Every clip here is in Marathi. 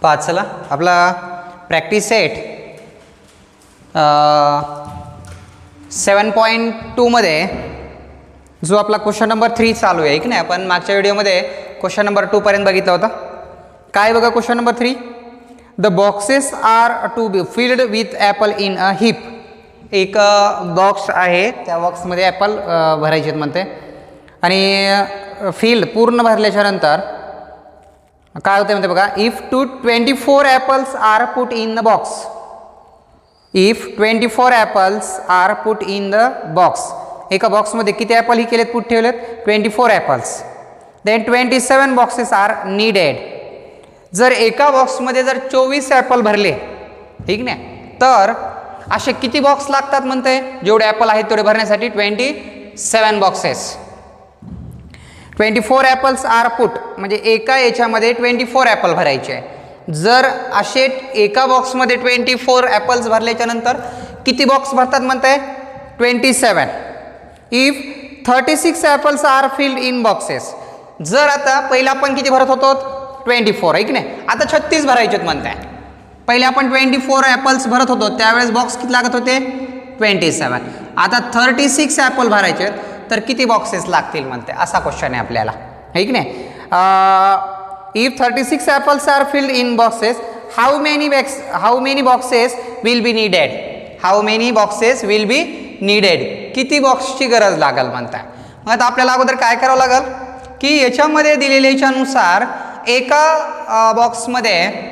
पाच. चला आपला प्रॅक्टिस सेट 7.2 जो आपला क्वेश्चन नंबर 3 चालू आहे की नाही. आपण मागच्या व्हिडिओमध्ये क्वेश्चन नंबर 2 पर्यंत बघितला होता. काय बघा question number 3. The boxes are to be filled with apple in a heap. एक बॉक्स आहे, त्या बॉक्समध्ये ॲपल भरायचे आहेत म्हणते. आणि फिल्ड पूर्ण भरल्याच्या नंतर काय होते म्हणते बघा. If 24 apples are put in the box. If 24 apples are put in the box. एका बॉक्समध्ये किती ॲपल ही केलेत, पुट ठेवलेत 24 apples. Then 27 boxes are needed. जर एका बॉक्समध्ये जर 24 ॲपल भरले ठीक नाही, तर असे किती बॉक्स लागतात म्हणते. जेवढे ॲपल आहेत तेवढे भरण्यासाठी 27 बॉक्सेस. 24 ॲपल्स आर पुट म्हणजे एका याच्यामध्ये 24 ॲपल भरायचे आहे. जर असे एका बॉक्समध्ये 24 ॲपल्स भरल्याच्या नंतर किती बॉक्स भरतात म्हणते 27. If 36 apples are filled in boxes. जर आता पहिला आपण किती भरत होतो 24 आहे की नाही, आता 36 भरायचे आहेत म्हणताय. पहिले आपण 24 ॲपल्स भरत होतो त्यावेळेस बॉक्स किती लागत होते 27. आता 36 ॲपल भरायचे आहेत तर किती बॉक्सेस लागतील म्हणते, असा क्वेश्चन आहे आपल्याला आहे की नाही. If 36 apples are filled in boxes how many boxes will be needed. How many boxes will be needed. किती बॉक्सची गरज लागेल म्हणताय. मग आता आपल्याला अगोदर काय करावं लागेल की याच्यामध्ये दिलेल्यानुसार एका बॉक्समध्ये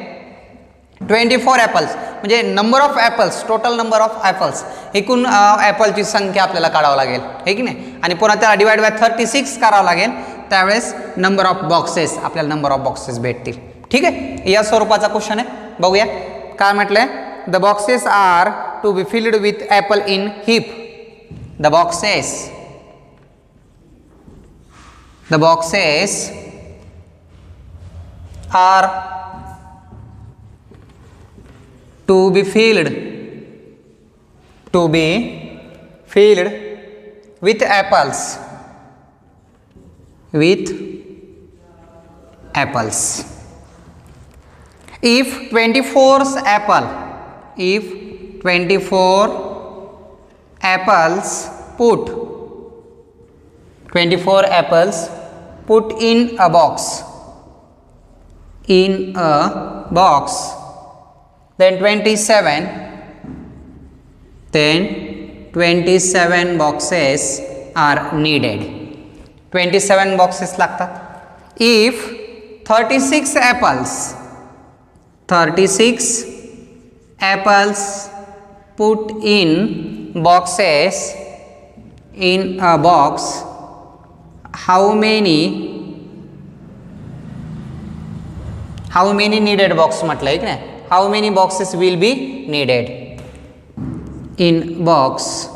24 ॲपल्स म्हणजे number of apples, total number of apples, एकूण ॲपलची संख्या आपल्याला काढावं लागेल हे की नाही. आणि पुन्हा त्याला डिवाइड बाय 36 करावं लागेल. त्यावेळेस नंबर ऑफ बॉक्सेस, आपल्याला नंबर ऑफ बॉक्सेस भेटतील. ठीक आहे, या स्वरूपाचा क्वेश्चन आहे. बघूया काय म्हटलंय. The boxes are to be filled with apple in heap. The boxes are to be filled with apples. If 24 apples put in a box, then 27 boxes are needed. 27 boxes लागतात. If 36 apples put in boxes in a box, how many needed box म्हटलं आहे की नाही. How many boxes will be needed in box?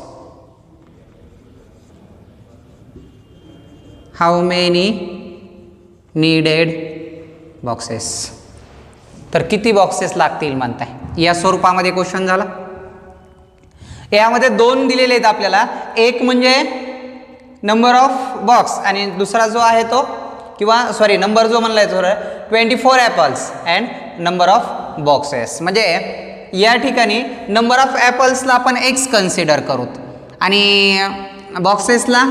How many needed boxes? तर किती बॉक्सेस लागतील म्हणताय. या स्वरूपामध्ये क्वेश्चन झाला. यामध्ये दोन दिलेले आहेत आपल्याला. एक म्हणजे नंबर ऑफ बॉक्स आणि दुसरा जो आहे तो नंबर जो म्हणलाय तो 24 apples and number of boxes. म्हणजे या ठिकाणी नंबर ऑफ ॲपल्सला आपण x कन्सिडर करूत आणि बॉक्सेसला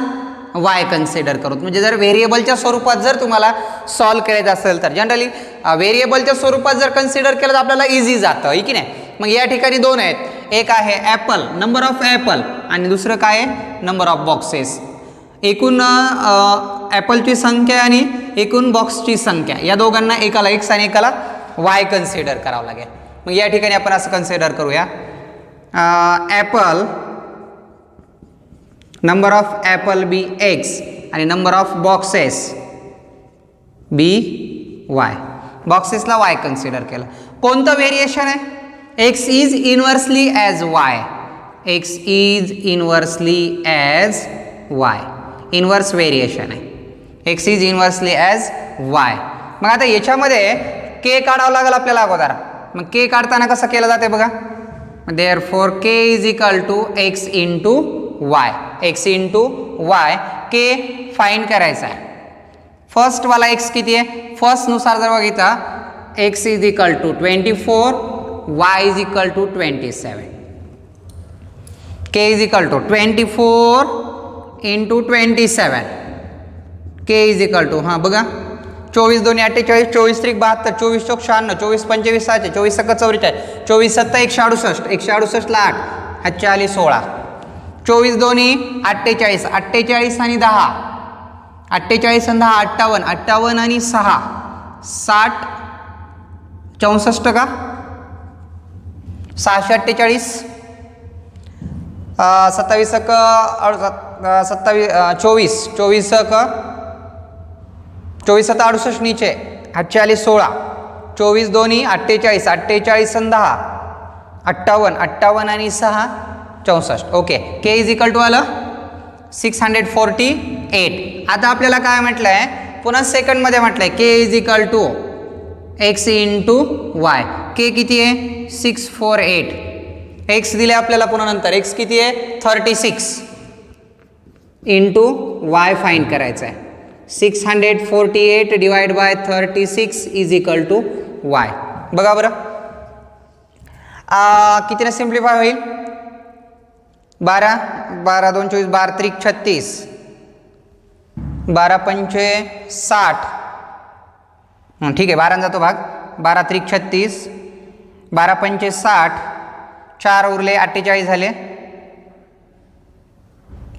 y कन्सिडर करूत. म्हणजे जर व्हेरिएबलच्या स्वरूपात जर तुम्हाला सॉल्व करायचं असेल तर जनरली व्हेरिएबलच्या स्वरूपात जर कन्सिडर केलं तर आपल्याला इझी जातं आहे की नाही. मग या ठिकाणी दोन आहेत. एक आहे ॲपल, नंबर ऑफ ॲपल, आणि दुसरं काय आहे नंबर ऑफ बॉक्सेस. एकूण ॲपलची संख्या आणि एकूण बॉक्सची संख्या या दोघांना एकाला x आणि एकाला y कन्सिडर करावं लागेल. मग या ठिकाणी आपण असं कन्सिडर करूया. Apple, number of apple be x आणि number of boxes be y. बॉक्सेसला y कन्सिडर केलं. कोणतं व्हेरिएशन आहे. x is inversely as y. Inverse variation आहे. x is inversely as y. मग आता याच्यामध्ये k काढावं लागेल आपल्याला अगोदर. मग k काढताना कसं केलं जाते बघा. Therefore k is equal to x into y. k find करायचा आहे. फर्स्टवाला x किती आहे. फर्स्टनुसार जर बघितला x is equal to 24, y is equal to 27. k is equal to 24 into 27. k is equal to हां बघा 24 2 48, 24 3 72, 24 चौक 96, 24 25 6, 24 7 44, 24 7 168, 168 ला 8, 40 16, 24 2 48, 48 आणि 10, 48 आणि 10 58, 58 आणि 6 60, 64 का 648, 27 27 24 का 24 7 68 नीचे 48 16, 24 2 48, 48 आणि 10 58, 58 आणि 6 64. Okay. K is equal to आलं 648. आता आपल्याला काय म्हटलं आहे पुन्हा सेकंडमध्ये म्हटलं आहे k is equal to x into y. K किती आहे 648. एक्स दिले आपल्याला पुन्हा नंतर एक्स किती आहे 36 इंटू वाय फाईंड करायचं आहे. 648 divide by 36 is equal to y. बघा बरं कितीने सिम्प्लिफाय होईल 12 12 2 24 12 त्रिक 36, 12 पंचे 60. ठीक आहे 12 जातो भाग 12 त्रिक 36, 12 पंचे 60, 4 उरले 48 झाले,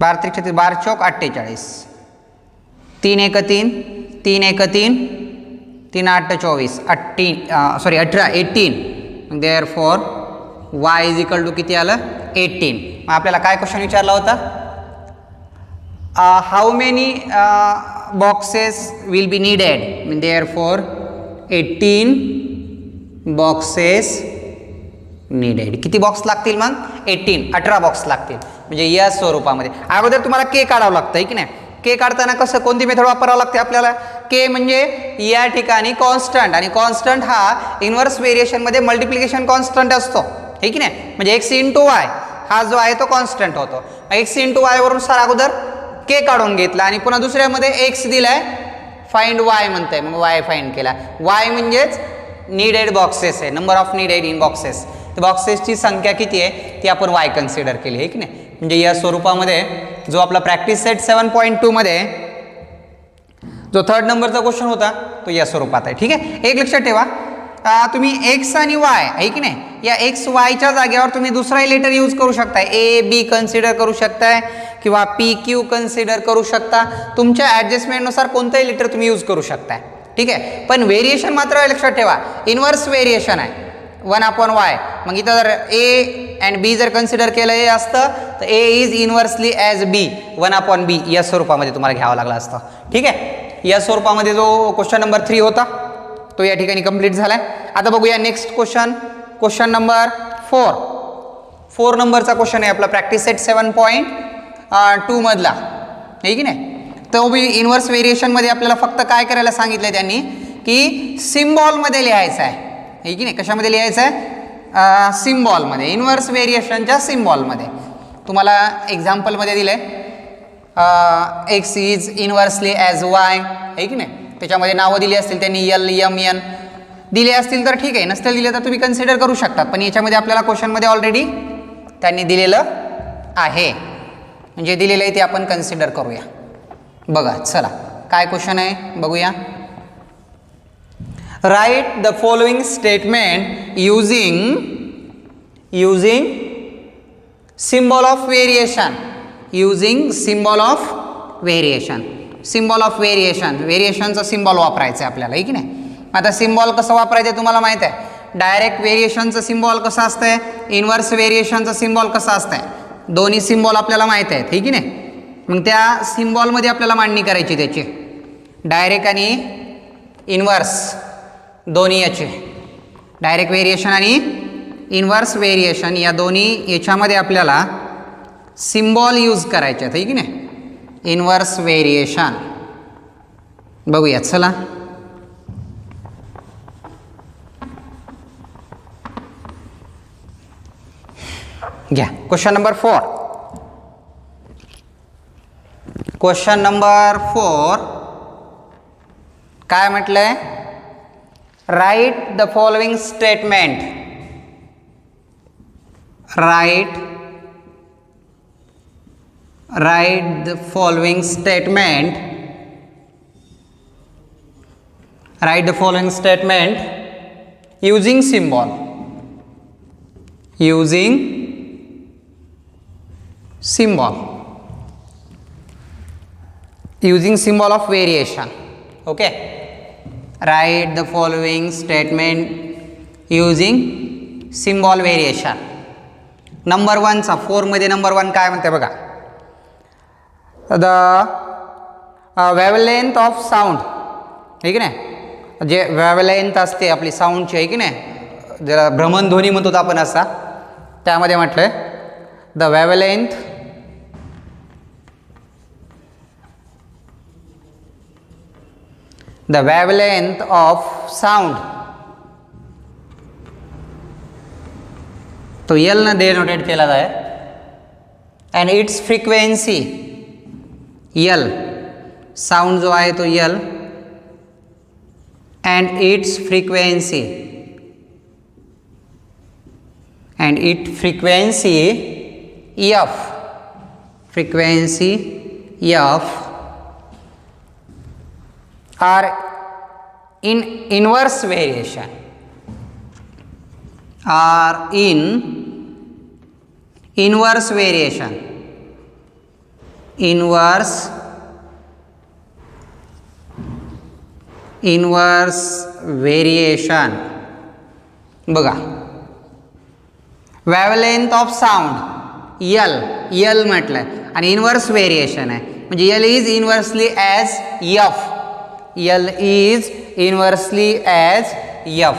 12 त्रिक 36, 12 चौक 48, 3 1 3, 3 1 3, 3 8 24, 18. Therefore y is equal to किती आलं 18. मग आपल्याला काय क्वेश्चन विचारला होता how many boxes will be needed. Therefore 18 boxes needed. किती बॉक्स लागतील मग 18 बॉक्स लागतील. म्हणजे या स्वरूपामध्ये अगोदर तुम्हाला के काढावं लागतं आहे की नाही. के काढताना कसं कोणती मेथड वापरावं लागते आपल्याला. के म्हणजे या ठिकाणी कॉन्स्टंट आणि कॉन्स्टंट हा इन्व्हर्स व्हेरिएशनमध्ये मल्टिप्लिकेशन कॉन्स्टंट असतो हे की नाही. म्हणजे एक्स इंटू वाय हा जो आहे तो कॉन्स्टंट होतो. एक्स इंटू वाय वरून सर अगोदर के काढून घेतला आणि पुन्हा दुसऱ्यामध्ये एक्स दिलाय फाइंड वाय म्हणतंय मग वाय फाइंड केला. वाय म्हणजेच नीडेड बॉक्सेस आहे number of needed in boxes. बॉक्सेसची संख्या किती आहे ती आपण वाय कन्सिडर केली आहे की नाही. म्हणजे या स्वरूपामध्ये जो आपला प्रॅक्टिस सेट 7.2 मध्ये जो 3rd नंबरचा क्वेश्चन होता तो या स्वरूपात आहे. ठीक आहे. एक लक्षात ठेवा तुम्ही एक्स आणि वाय आहे की नाही या एक्स वायच्या जागेवर तुम्ही दुसराही लेटर यूज करू शकताय. ए बी कन्सिडर करू शकताय किंवा पी क्यू कन्सिडर करू शकता. तुमच्या ॲडजस्टमेंटनुसार कोणतंही लेटर तुम्ही यूज करू शकताय. ठीक आहे. पण व्हेरिएशन मात्र लक्षात ठेवा इन्व्हर्स व्हेरिएशन आहे 1/y. मग इथं जर ए अँड बी जर कन्सिडर केलं हे असतं तर a is inversely as b 1/b या स्वरूपामध्ये तुम्हाला घ्यावं लागलं असतं. ठीक आहे. या स्वरूपामध्ये जो क्वेश्चन नंबर 3 होता तो या ठिकाणी कंप्लीट झाला आहे. आता बघूया नेक्स्ट क्वेश्चन नंबर 4 नंबरचा क्वेश्चन आहे आपला प्रॅक्टिस सेट 7.2 मधला आहे की नाही. तो बी इन्व्हर्स व्हेरिएशनमध्ये आपल्याला फक्त काय करायला सांगितलं आहे त्यांनी की सिम्बॉलमध्ये लिहायचं आहे की नाही. कशामध्ये लिहायचं आहे सिम्बॉलमध्ये इन्व्हर्स व्हेरिएशनच्या सिम्बॉलमध्ये. तुम्हाला एक्झाम्पलमध्ये दिलं आहे x is inversely as y आहे की नाही. त्याच्यामध्ये नावं दिली असतील त्यांनी एल एम एन दिले असतील तर ठीक आहे नसतील दिले तर तुम्ही कन्सिडर करू शकता. पण याच्यामध्ये आपल्याला क्वेश्चनमध्ये ऑलरेडी त्यांनी दिलेलं आहे म्हणजे दिलेलं आहे ते आपण कन्सिडर करूया. बघा चला काय क्वेश्चन आहे बघूया. Write the following statement using symbol of variation. Using symbol of variation. Symbol of व्हेरिएशनचा सिम्बॉल वापरायचं आहे आपल्याला आहे की नाही. आता सिम्बॉल कसं वापरायचं आहे तुम्हाला माहीत आहे. डायरेक्ट व्हेरिएशनचं सिम्बॉल कसं असतंय इन्व्हर्स व्हेरिएशनचं सिम्बॉल कसं असतंय दोन्ही सिम्बॉल आपल्याला माहीत आहेत हे की नाही. मग त्या सिम्बॉलमध्ये आपल्याला मांडणी करायची त्याची डायरेक्ट आणि इन्व्हर्स दोन्ही याचे डायरेक्ट व्हेरिएशन आणि इन्व्हर्स व्हेरिएशन या दोन्ही याच्यामध्ये आपल्याला सिम्बॉल यूज करायचे आहेत की नाही. इन्व्हर्स व्हेरिएशन बघूया चला. घ्या क्वेश्चन नंबर 4. क्वेश्चन नंबर 4 काय म्हटलंय write the following statement. Write the following statement. Write the following statement using symbol. Using symbol. Using symbol of variation. Okay. Write the following statement using symbol variation. Number 1 चा 4 मध्ये नंबर 1 काय म्हणते बघा. The wavelength of sound, ठीक आहे ना, जे wavelength असते आपली साऊंडची, आहे की नाही, ज्याला भ्रमणध्वनी म्हणतो आपण असा, त्यामध्ये म्हटलंय the wavelength of sound, तो L न डिनोटेट केला जाए, and its frequency, L sound जो आहे तो L, and its frequency, F, are in inverse variation, inverse variation. बघा, wavelength of sound L म्हटलंय आणि इनवर्स व्हेरिएशन आहे, म्हणजे L is inversely as F. L is inversely as F.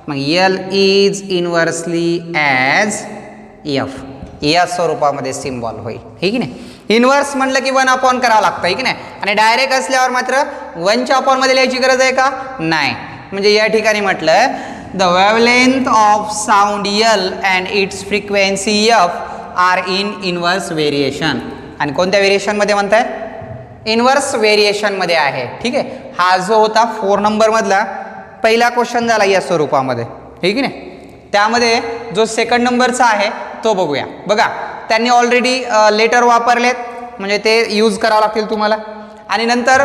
मग L is inversely as F या स्वरूपामध्ये सिम्बॉल होईल, ठीक आहे. इनवर्स म्हटलं की 1/, करावं लागतं, आहे की नाही, आणि डायरेक्ट असल्यावर मात्र 1/, मध्ये लिहायची गरज आहे का, नाही. म्हणजे या ठिकाणी म्हटलं the wavelength of sound L and it's frequency F are in inverse variation. आणि कोणत्या व्हेरिएशनमध्ये म्हणताय, इनवर्स व्हेरिएशनमध्ये आहे, ठीक आहे. हा जो होता 4 नंबरमधला पहिला क्वेश्चन झाला या स्वरूपामध्ये, ठीक आहे ना. त्यामध्ये जो सेकंड नंबरचा आहे तो बघूया. बघा, त्यांनी ऑलरेडी लेटर वापरलेत, म्हणजे ते यूज करावं लागतील तुम्हाला. आणि नंतर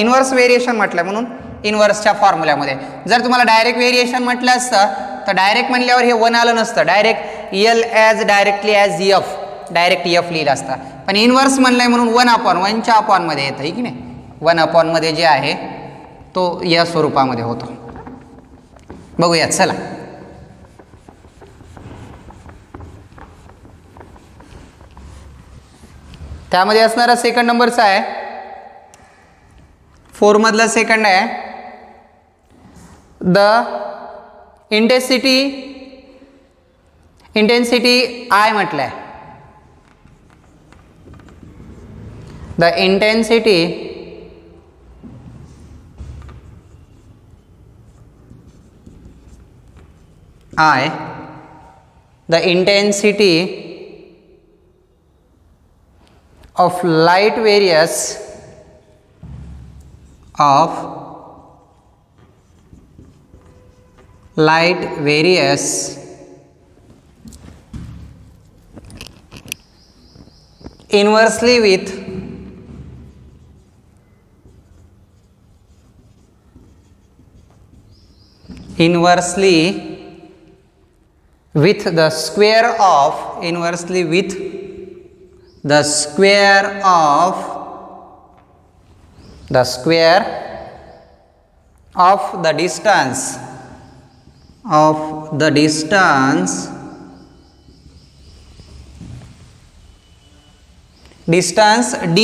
इनवर्स व्हेरिएशन म्हटलं म्हणून इनवर्सच्या फॉर्म्युल्यामध्ये जर तुम्हाला डायरेक्ट व्हेरिएशन म्हटलं असतं तर डायरेक्ट म्हणल्यावर हे 1 आलं नसतं, direct L as directly as F, direct F लिहिलं असतं. पण इनवर्स म्हणलंय म्हणून 1/1 मध्ये येतं, की नाही. 1/, मध्ये जे आहे तो या स्वरूपामध्ये होतो. बघूयात, चला. त्यामध्ये असणारा सेकंड नंबरचा आहे, 4 मधला सेकंड आहे. द इंटेन्सिटी I म्हटलंय. The intensity I, the intensity of light varies inversely with the square of the distance d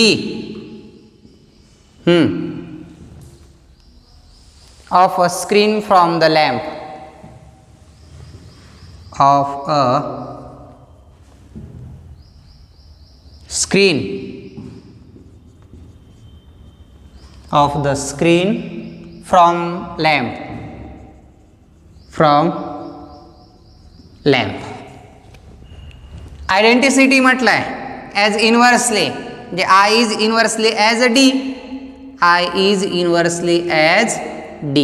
of a screen from the lamp, of a screen, of the screen from lamp, identity म्हटलंय as inversely, म्हणजे I is inversely as a D, I is inversely as D.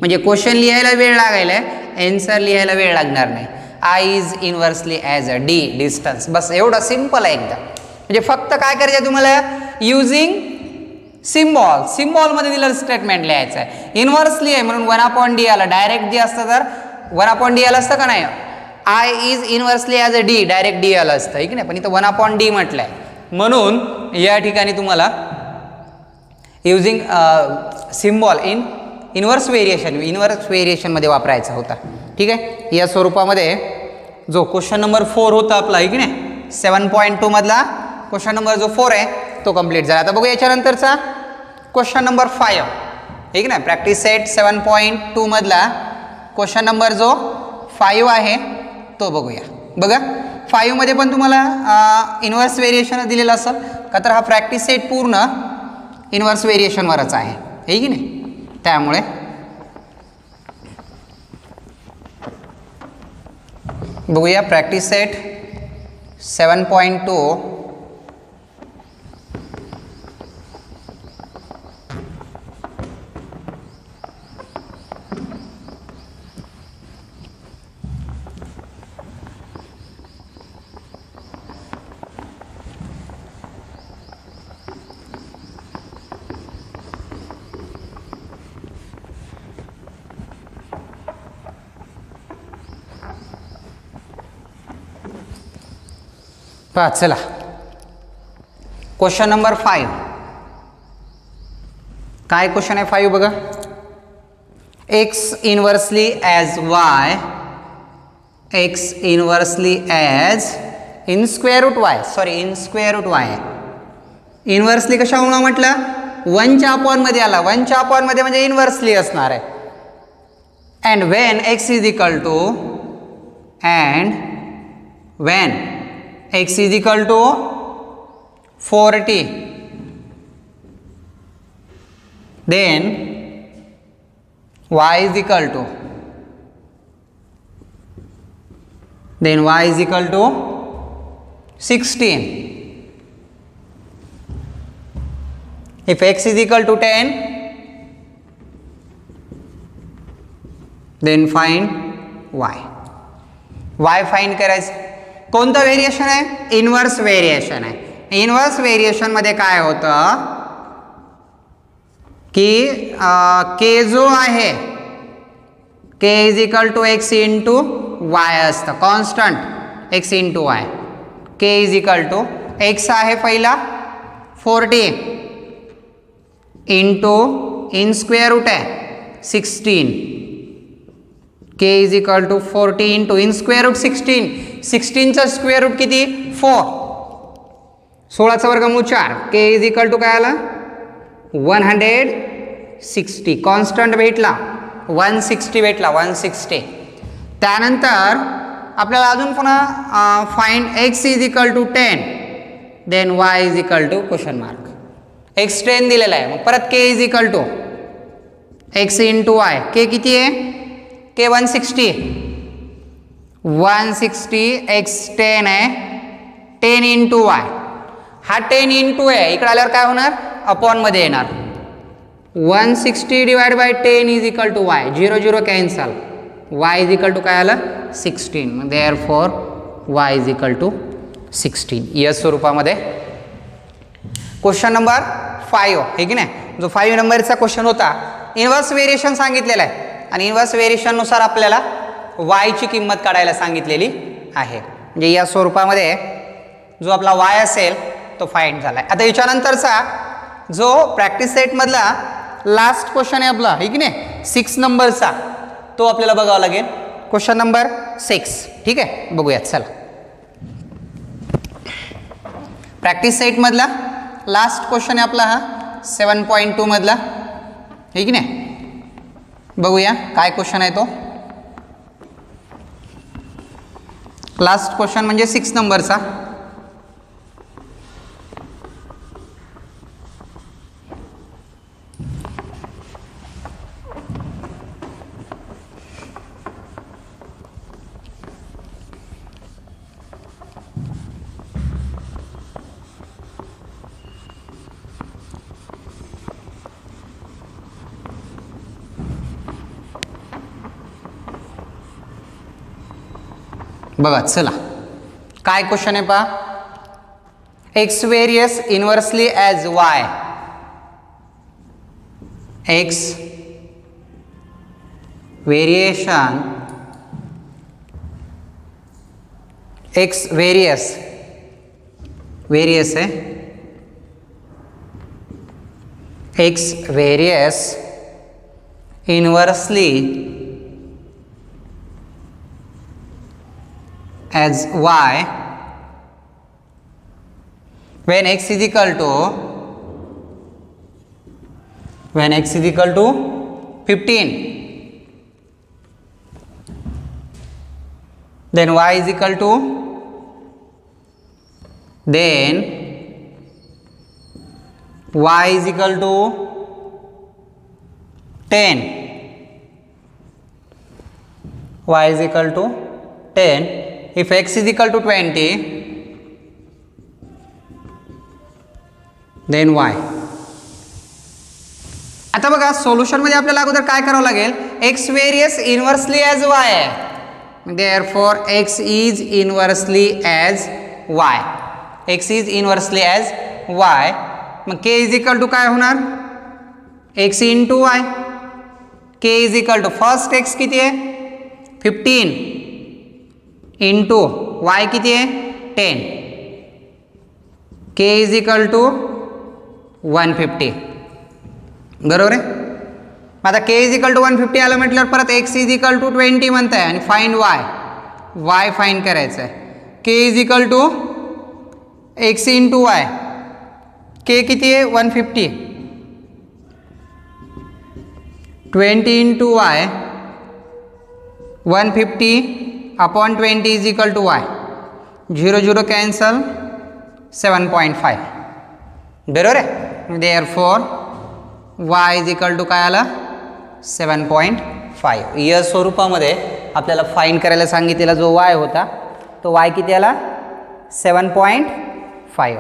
म्हणजे क्वेश्चन लिहायला वेळ लागायला आहे, एन्सर लिहायला वेळ लागणार नाही. I is inversely as a d distance. बस एवढं सिम्पल आहे एकदम. म्हणजे फक्त काय करायचं आहे तुम्हाला, युजिंग सिम्बॉल, सिम्बॉलमध्ये दिलेलं स्टेटमेंट लिहायचं आहे. इनव्हर्सली आहे म्हणून 1/d आलं. डायरेक्ट डी असतं तर 1/d आलं असतं का नाही. I is inversely as a D, direct D आलं असतं आहे की नाही, पण इथं 1/d म्हटलं आहे. म्हणून या ठिकाणी तुम्हाला युजिंग सिम्बॉल इन इनव्हर्स व्हेरिएशनमध्ये वापरायचा होता. ठीक आहे. या स्वरूपामध्ये जो क्वेश्चन नंबर 4 होता आपला आहे की नाही, 7.2 मधला क्वेश्चन नंबर जो 4 आहे तो कंप्लीट झाला. आता बघू याच्यानंतरचा क्वेश्चन नंबर 5 आहे की नाही. प्रॅक्टिस सेट 7.2 मधला क्वेश्चन नंबर जो 5 आहे तो बघूया. बघा 5 मध्ये पण तुम्हाला इनव्हर्स व्हेरिएशन दिलेलं असेल का, तर हा प्रॅक्टिस सेट पूर्ण इनव्हर्स व्हेरिएशनवरच आहे की नाही. त्यामुळे बघूया प्रॅक्टिस सेट 7.2 पहा. चला क्वेश्चन नंबर 5 काय क्वेश्चन आहे 5 बघा. X inversely as y, x inversely as in square root y, sorry in square root y. Inversely कशामुळे म्हटलं, 1च्या अपॉनमध्ये आला. 1च्या अपॉनमध्ये म्हणजे इनव्हर्सली असणार आहे. And when x is equal to, and when x is equal to 40, then y is equal to, y is equal to 16. If x is equal to 10, then find y. y find करायचं. कोणतं व्हेरिएशन आहे, इनव्हर्स व्हेरिएशन आहे. इनव्हर्स व्हेरिएशन मध्ये काय होतं की के जो आहे, k is equal to x into y असतं. Constant x into y. K is equal to x आहे पहिला 40 इंटू इन स्क्वेअर रूट आहे 16. k is equal to 40 into in square root 16. 16चा स्क्वेअर रूट किती 4. 16चा वर्गमूळ 4. k इज इक्वल टू काय आला 160. कॉन्स्टंट भेटला 160 भेटला 160. त्यानंतर आपल्याला अजून पुन्हा find x is equal to 10, then y is equal to question mark. x 10 दिलेला आहे. मग परत k is equal to x into y. k किती आहे, के 160. 160 x 10 आहे, 10 इंटू वाय. हा 10 इंटू आहे, इकडे आल्यावर काय होणार अपॉनमध्ये येणार. 160 divide by 10 is equal to y. 0 0 cancel. y is equal to काय आलं 16. Therefore y is equal to 16. या स्वरूपामध्ये क्वेश्चन नंबर 5 आहे की नाही. जो 5 नंबरचा क्वेश्चन होता, इनव्हर्स व्हेरिएशन सांगितलेला आहे आणि इनव्हर्स व्हेरिएशननुसार आपल्याला y ची किंमत काढायला सांगितलेली आहे. म्हणजे या स्वरूपामध्ये जो आपला y असेल तो फाइंड झाला आहे. आता याच्यानंतरचा जो प्रॅक्टिस सेटमधला लास्ट क्वेश्चन आहे आपला आहे की नाही 6 नंबरचा, तो आपल्याला बघावा लागेल. Question number 6. ठीक आहे, बघूयात चला. प्रॅक्टिस सेटमधला लास्ट क्वेश्चन आहे आपला हा 7.2 मधला आहे की नाही. बघूया काय क्वेश्चन आहे तो. लास्ट क्वेश्चन म्हणजे 6 नंबरचा. बघा चला काय क्वेश्चन आहे पहा. X varies inversely as y. X variation x varies है x varies inversely as y when x is equal to 15, then y is equal to 10, y is equal to 10. If x is equal to 20, then y. आता बघा सोल्युशनमध्ये आपल्याला अगोदर काय करावं लागेल. X varies inversely as y आहे. Therefore x is inversely as y. X is inversely as y. मग के इज इक्वल टू काय होणार. X into y. K is equal to first x किती आहे 15 इंटू वाय किती आहे 10. K is equal to 150. बरोबर आहे. मग आता के इज इक्वल टू 150 आलं म्हटल्यावर परत एक्स इज इक्वल टू 20 म्हणताय आणि फाइंड वाय फाइंड करायचं आहे. K is equal to x into y. K किती आहे 150. 20 into y 150 upon 20 is equal to y. 0 0 cancel 7.5. बरोबर आहे. Therefore y is equal to काय आला 7.5. या स्वरूपामध्ये आपल्याला फाइंड करायला सांगितलेला जो वाय होता तो वाय किती आला 7.5.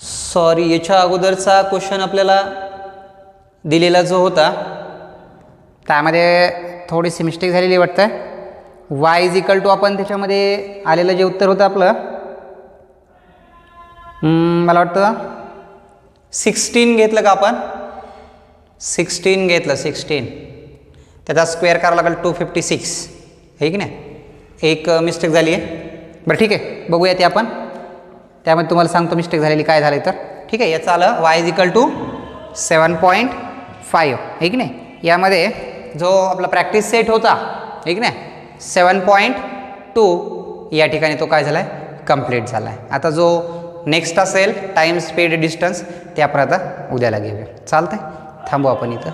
सॉरी याच्या अगोदरचा क्वेश्चन आपल्याला दिलेला जो होता त्यामध्ये थोडीशी मिस्टेक झालेली वाटतं. वाय इज इक्वल टू आपण त्याच्यामध्ये आलेलं जे उत्तर होतं आपलं मला वाटतं 16 घेतलं का आपण. 16 घेतलं. 16 त्याचा स्क्वेअर करावा लागेल 256 आहे की नाही. एक मिस्टेक झाली आहे. बरं ठीक आहे बघूया ते आपण. त्यामध्ये तुम्हाला सांगतो मिस्टेक झालेली काय झाली तर. ठीक आहे. याचं आलं वाय इज इक्वल टू 7.5 आहे की नाही. यामध्ये जो आपला प्रॅक्टिस सेट होता आहे की नाही 7.2 या ठिकाणी तो काय झाला आहे कंप्लीट झाला आहे. आता जो नेक्स्ट असेल टाईम स्पीड डिस्टन्स ते आपण आता उद्याला घेऊया. चालतंय. थांबू आपण इथं.